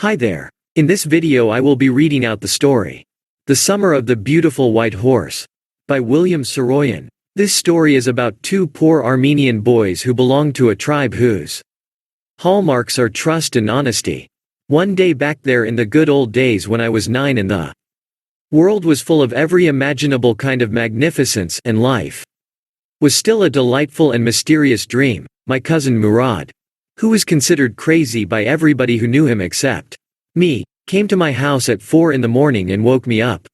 Hi there. In this video I will be reading out the story, The Summer of the Beautiful White Horse, by William Saroyan. This story is about two poor Armenian boys who belong to a tribe whose hallmarks are trust and honesty. One day back there in the good old days when I was 9 and the world was full of every imaginable kind of magnificence and life was still a delightful and mysterious dream, my cousin Murad, who was considered crazy by everybody who knew him except me, came to my house at 4 in the morning and woke me up,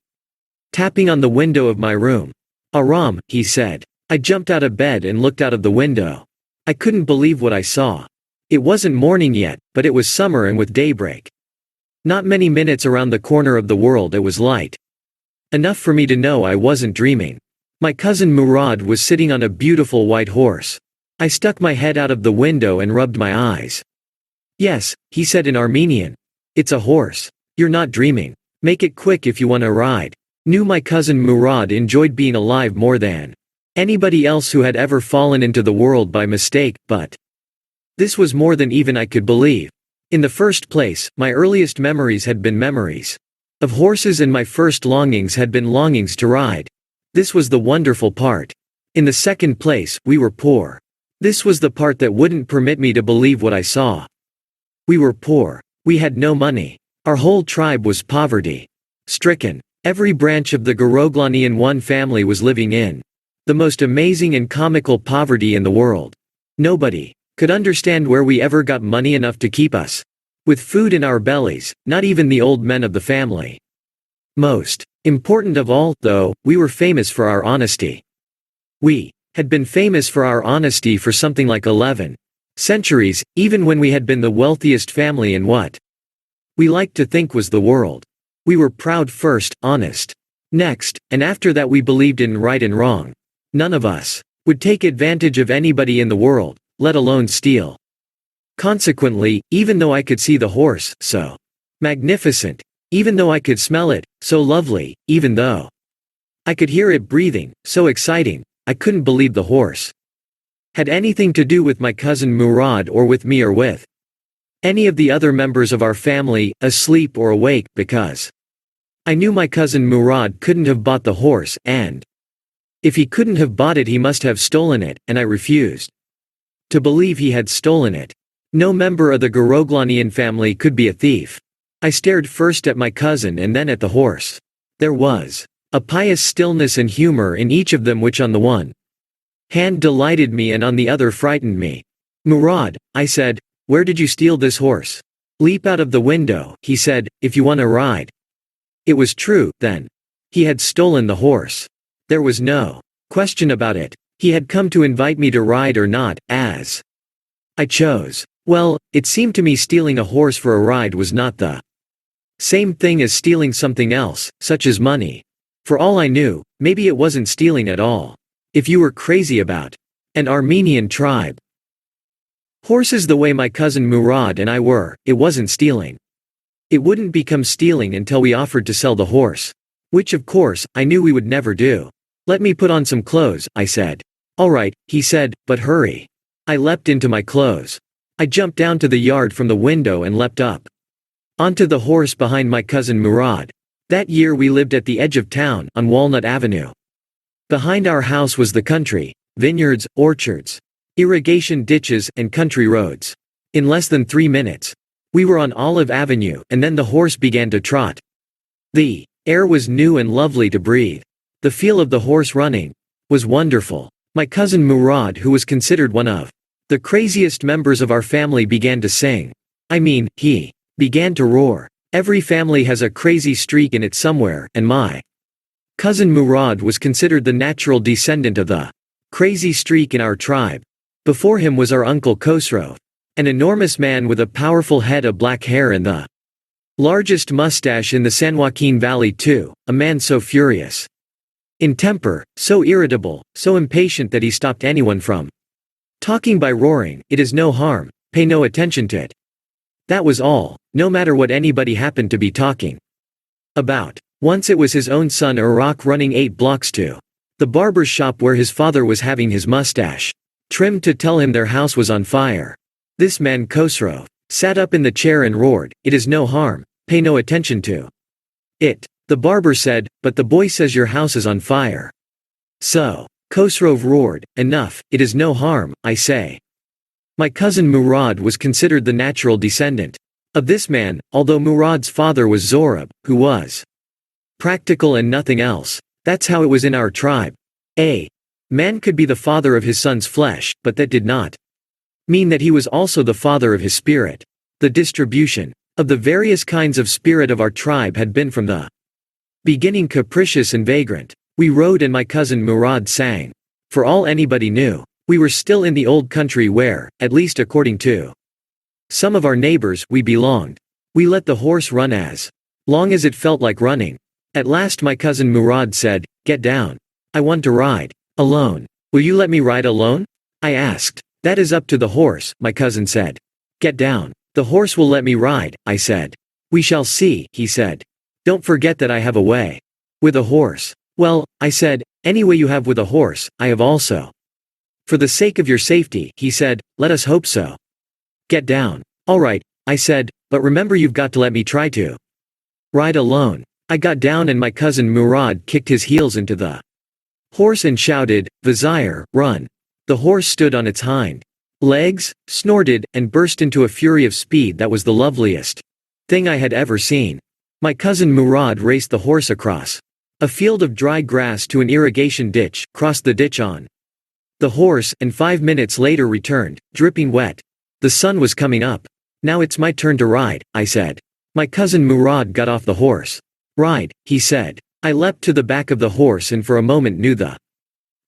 tapping on the window of my room. "Aram," he said. I jumped out of bed and looked out of the window. I couldn't believe what I saw. It wasn't morning yet, but it was summer and with daybreak. Not many minutes around the corner of the world it was light enough for me to know I wasn't dreaming. My cousin Murad was sitting on a beautiful white horse. I stuck my head out of the window and rubbed my eyes. "Yes," he said in Armenian. "It's a horse. You're not dreaming. Make it quick if you want to ride." Knew my cousin Murad enjoyed being alive more than anybody else who had ever fallen into the world by mistake, but this was more than even I could believe. In the first place, my earliest memories had been memories of horses, and my first longings had been longings to ride. This was the wonderful part. In the second place, we were poor. This was the part that wouldn't permit me to believe what I saw. We were poor. We had no money. Our whole tribe was poverty-stricken. Every branch of the Goroglanian one family was living in the most amazing and comical poverty in the world. Nobody could understand where we ever got money enough to keep us with food in our bellies, not even the old men of the family. Most important of all, though, we were famous for our honesty. We had been famous for our honesty for something like 11 centuries, even when we had been the wealthiest family in what we liked to think was the world. We were proud first, honest next, and after that we believed in right and wrong. None of us would take advantage of anybody in the world, let alone steal. Consequently, even though I could see the horse, so magnificent, even though I could smell it, so lovely, even though I could hear it breathing, so exciting, I couldn't believe the horse had anything to do with my cousin Murad or with me or with any of the other members of our family, asleep or awake, because I knew my cousin Murad couldn't have bought the horse, and if he couldn't have bought it he must have stolen it, and I refused to believe he had stolen it. No member of the Goroglanian family could be a thief. I stared first at my cousin and then at the horse. There was a pious stillness and humor in each of them which on the one hand delighted me and on the other frightened me. "Murad," I said, "where did you steal this horse?" "Leap out of the window," he said, "if you want to ride." It was true, then. He had stolen the horse. There was no question about it. He had come to invite me to ride or not, as I chose. Well, it seemed to me stealing a horse for a ride was not the same thing as stealing something else, such as money. For all I knew, maybe it wasn't stealing at all. If you were crazy about an Armenian tribe horses the way my cousin Murad and I were, it wasn't stealing. It wouldn't become stealing until we offered to sell the horse. Which of course, I knew we would never do. "Let me put on some clothes," I said. "All right," he said, "but hurry." I leapt into my clothes. I jumped down to the yard from the window and leapt up onto the horse behind my cousin Murad. That year we lived at the edge of town, on Walnut Avenue. Behind our house was the country, vineyards, orchards, irrigation ditches, and country roads. In less than 3 minutes, we were on Olive Avenue, and then the horse began to trot. The air was new and lovely to breathe. The feel of the horse running was wonderful. My cousin Murad, who was considered one of the craziest members of our family, began to sing. I mean, he began to roar. Every family has a crazy streak in it somewhere, and my cousin Murad was considered the natural descendant of the crazy streak in our tribe. Before him was our uncle Khosrow, an enormous man with a powerful head of black hair and the largest mustache in the San Joaquin Valley too, a man so furious in temper, so irritable, so impatient that he stopped anyone from talking by roaring, "It is no harm, pay no attention to it." That was all, no matter what anybody happened to be talking about. Once it was his own son Iraq running 8 blocks to the barber's shop where his father was having his mustache trimmed to tell him their house was on fire. This man Khosrow sat up in the chair and roared, "It is no harm, pay no attention to it." The barber said, "But the boy says your house is on fire." So, Khosrow roared, "Enough, it is no harm, I say." My cousin Murad was considered the natural descendant of this man, although Murad's father was Zorab, who was practical and nothing else. That's how it was in our tribe. A man could be the father of his son's flesh, but that did not mean that he was also the father of his spirit. The distribution of the various kinds of spirit of our tribe had been from the beginning capricious and vagrant. We rode and my cousin Murad sang. For all anybody knew, we were still in the old country where, at least according to some of our neighbors, we belonged. We let the horse run as long as it felt like running. At last my cousin Murad said, "Get down. I want to ride alone." "Will you let me ride alone?" I asked. "That is up to the horse," my cousin said. "Get down. The horse will let me ride," I said. "We shall see," he said. "Don't forget that I have a way with a horse." "Well," I said, "any way you have with a horse, I have also." "For the sake of your safety," he said, "let us hope so." "Get down." "All right," I said, "but remember you've got to let me try to ride alone." I got down and my cousin Murad kicked his heels into the horse and shouted, "Vizier, run." The horse stood on its hind legs, snorted, and burst into a fury of speed that was the loveliest thing I had ever seen. My cousin Murad raced the horse across a field of dry grass to an irrigation ditch, crossed the ditch on the horse, and 5 minutes later returned, dripping wet. The sun was coming up. "Now it's my turn to ride," I said. My cousin Murad got off the horse. "Ride," he said. I leapt to the back of the horse and for a moment knew the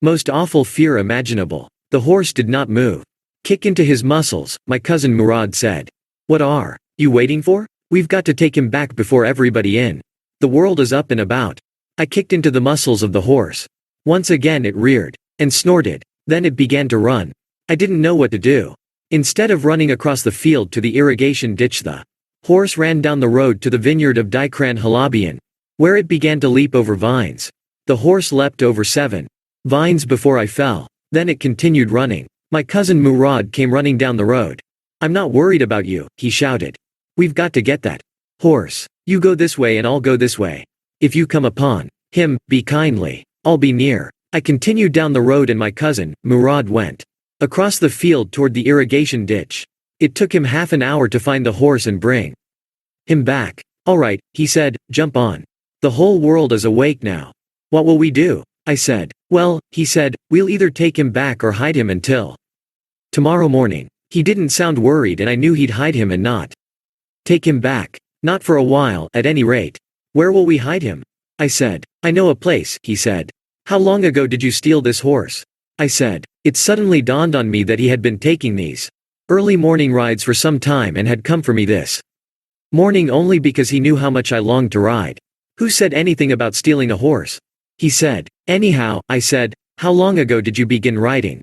most awful fear imaginable. The horse did not move. "Kick into his muscles," my cousin Murad said. "What are you waiting for? We've got to take him back before everybody in the world is up and about." I kicked into the muscles of the horse. Once again it reared and snorted. Then it began to run. I didn't know what to do. Instead of running across the field to the irrigation ditch, the horse ran down the road to the vineyard of Dikran Halabian, where it began to leap over vines. The horse leapt over 7 vines before I fell. Then it continued running. My cousin Murad came running down the road. "I'm not worried about you," he shouted. "We've got to get that horse. You go this way and I'll go this way. If you come upon him, be kindly. I'll be near." I continued down the road and my cousin, Murad, went across the field toward the irrigation ditch. It took him half an hour to find the horse and bring him back. "All right," he said, "jump on. The whole world is awake now." "What will we do?" I said. "Well," he said, "we'll either take him back or hide him until tomorrow morning." He didn't sound worried and I knew he'd hide him and not take him back. "Not for a while, at any rate." "Where will we hide him?" I said. "I know a place," he said. "How long ago did you steal this horse?" I said. It suddenly dawned on me that he had been taking these early morning rides for some time and had come for me this morning only because he knew how much I longed to ride. "Who said anything about stealing a horse?" he said. "Anyhow," I said, "how long ago did you begin riding?"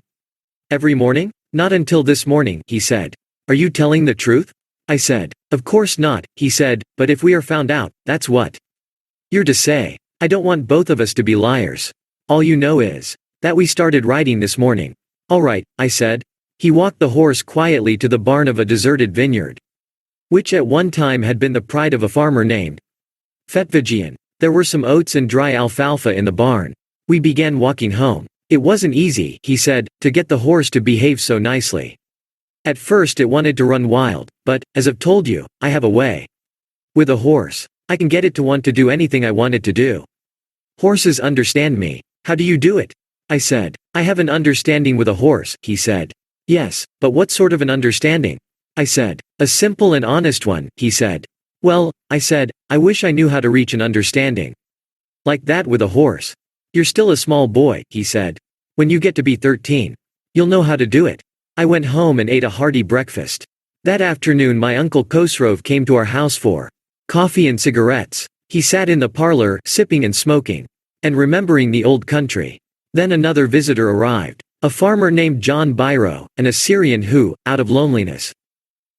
"Every morning?" "Not until this morning," he said. "Are you telling the truth?" I said. "Of course not," he said, "but if we are found out, that's what you're to say. I don't want both of us to be liars. All you know is that we started riding this morning." "All right," I said. He walked the horse quietly to the barn of a deserted vineyard, which at one time had been the pride of a farmer named Fetvigian. There were some oats and dry alfalfa in the barn. We began walking home. "It wasn't easy," he said, "to get the horse to behave so nicely. At first it wanted to run wild, but, as I've told you, I have a way with a horse. I can get it to want to do anything I want it to do. Horses understand me." "How do you do it?" I said. "I have an understanding with a horse," he said. "Yes, but what sort of an understanding?" I said. "A simple and honest one," he said. "Well," I said, "I wish I knew how to reach an understanding like that with a horse." "You're still a small boy," he said. "When you get to be 13, you'll know how to do it." I went home and ate a hearty breakfast. That afternoon my uncle Khosrow came to our house for coffee and cigarettes. He sat in the parlor, sipping and smoking, and remembering the old country. Then another visitor arrived. A farmer named John Biro, an Assyrian who, out of loneliness,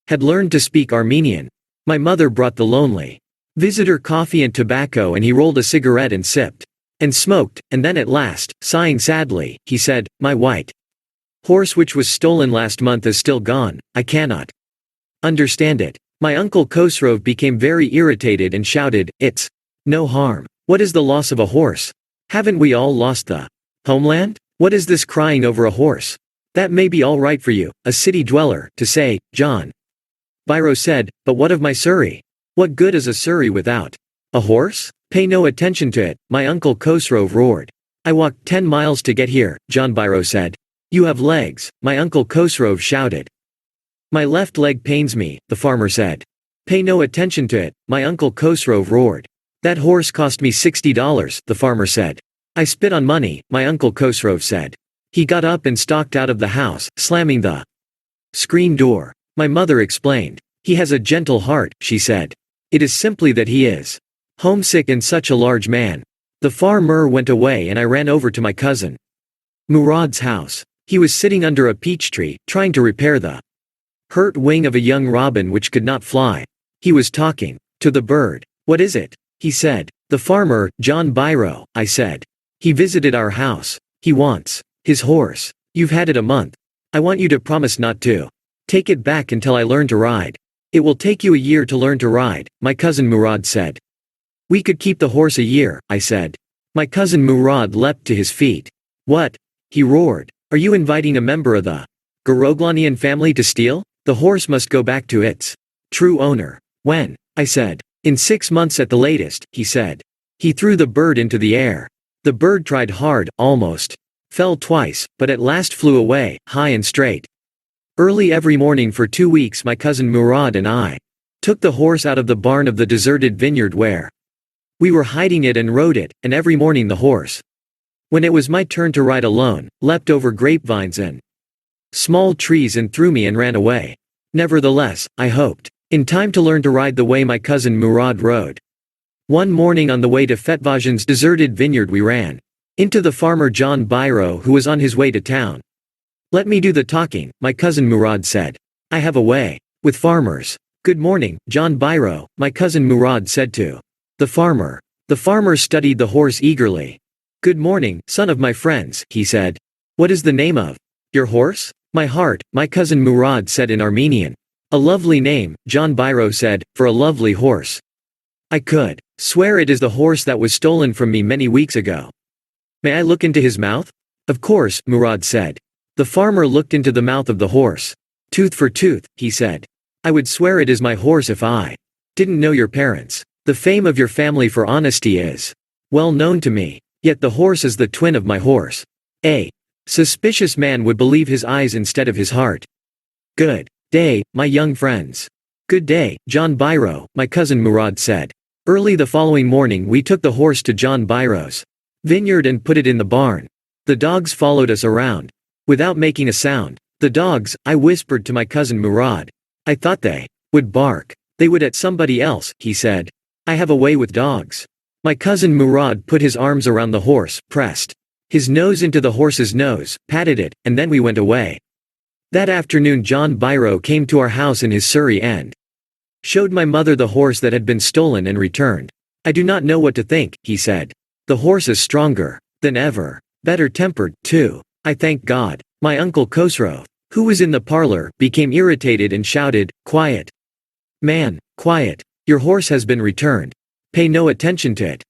had learned to speak Armenian. My mother brought the lonely visitor coffee and tobacco and he rolled a cigarette and sipped and smoked, and then at last, sighing sadly, he said, "My white horse which was stolen last month is still gone. I cannot understand it. My uncle Khosrov became very irritated and shouted, "It's no harm. What is the loss of a horse? Haven't we all lost the homeland? What is this crying over a horse? That may be all right for you, a city dweller, to say, John." Biro said, "But what of my surrey? What good is a surrey without a horse? Pay no attention to it," my uncle Khosrov roared. "I walked 10 miles to get here," John Biro said. "You have legs," my uncle Khosrov shouted. "My left leg pains me," the farmer said. "Pay no attention to it," my uncle Khosrov roared. "That horse cost me $60, the farmer said. "I spit on money," my uncle Khosrov said. He got up and stalked out of the house, slamming the screen door. My mother explained. "He has a gentle heart," she said. "It is simply that he is homesick and such a large man." The farmer went away and I ran over to my cousin Murad's house. He was sitting under a peach tree, trying to repair the hurt wing of a young robin which could not fly. He was talking to the bird. "What is it?" he said. "The farmer, John Biro," I said. "He visited our house. He wants his horse. You've had it a month. I want you to promise not to take it back until I learn to ride." "It will take you a year to learn to ride," my cousin Murad said. "We could keep the horse a year," I said. My cousin Murad leapt to his feet. "What?" he roared. "Are you inviting a member of the Goroglanian family to steal? The horse must go back to its true owner." "When?" I said. "In 6 months at the latest," he said. He threw the bird into the air. The bird tried hard, almost fell twice, but at last flew away, high and straight. Early every morning for 2 weeks my cousin Murad and I took the horse out of the barn of the deserted vineyard where we were hiding it and rode it, and every morning the horse, when it was my turn to ride alone, leapt over grapevines and small trees and threw me and ran away. Nevertheless, I hoped in time to learn to ride the way my cousin Murad rode. One morning on the way to Fetvajan's deserted vineyard we ran into the farmer John Biro who was on his way to town. "Let me do the talking," my cousin Murad said. "I have a way with farmers." "Good morning, John Biro," my cousin Murad said to the farmer. The farmer studied the horse eagerly. "Good morning, son of my friends," he said. "What is the name of your horse?" "My heart," my cousin Murad said in Armenian. "A lovely name," John Biro said, "for a lovely horse. I could swear it is the horse that was stolen from me many weeks ago." "May I look into his mouth?" "Of course," Murad said. The farmer looked into the mouth of the horse. "Tooth for tooth," he said. "I would swear it is my horse if I didn't know your parents. The fame of your family for honesty is well known to me. Yet the horse is the twin of my horse. A suspicious man would believe his eyes instead of his heart. Good day, my young friends." "Good day, John Biro," my cousin Murad said. Early the following morning we took the horse to John Biro's vineyard and put it in the barn. The dogs followed us around without making a sound. "The dogs," I whispered to my cousin Murad. "I thought they would bark. They would at somebody else," he said. "I have a way with dogs." My cousin Murad put his arms around the horse, pressed his nose into the horse's nose, patted it, and then we went away. That afternoon John Biro came to our house in his surrey and showed my mother the horse that had been stolen and returned. "I do not know what to think," he said. "The horse is stronger than ever, better tempered, too. I thank God." My uncle Khosrov, who was in the parlor, became irritated and shouted, "Quiet, man, quiet. Your horse has been returned. Pay no attention to it."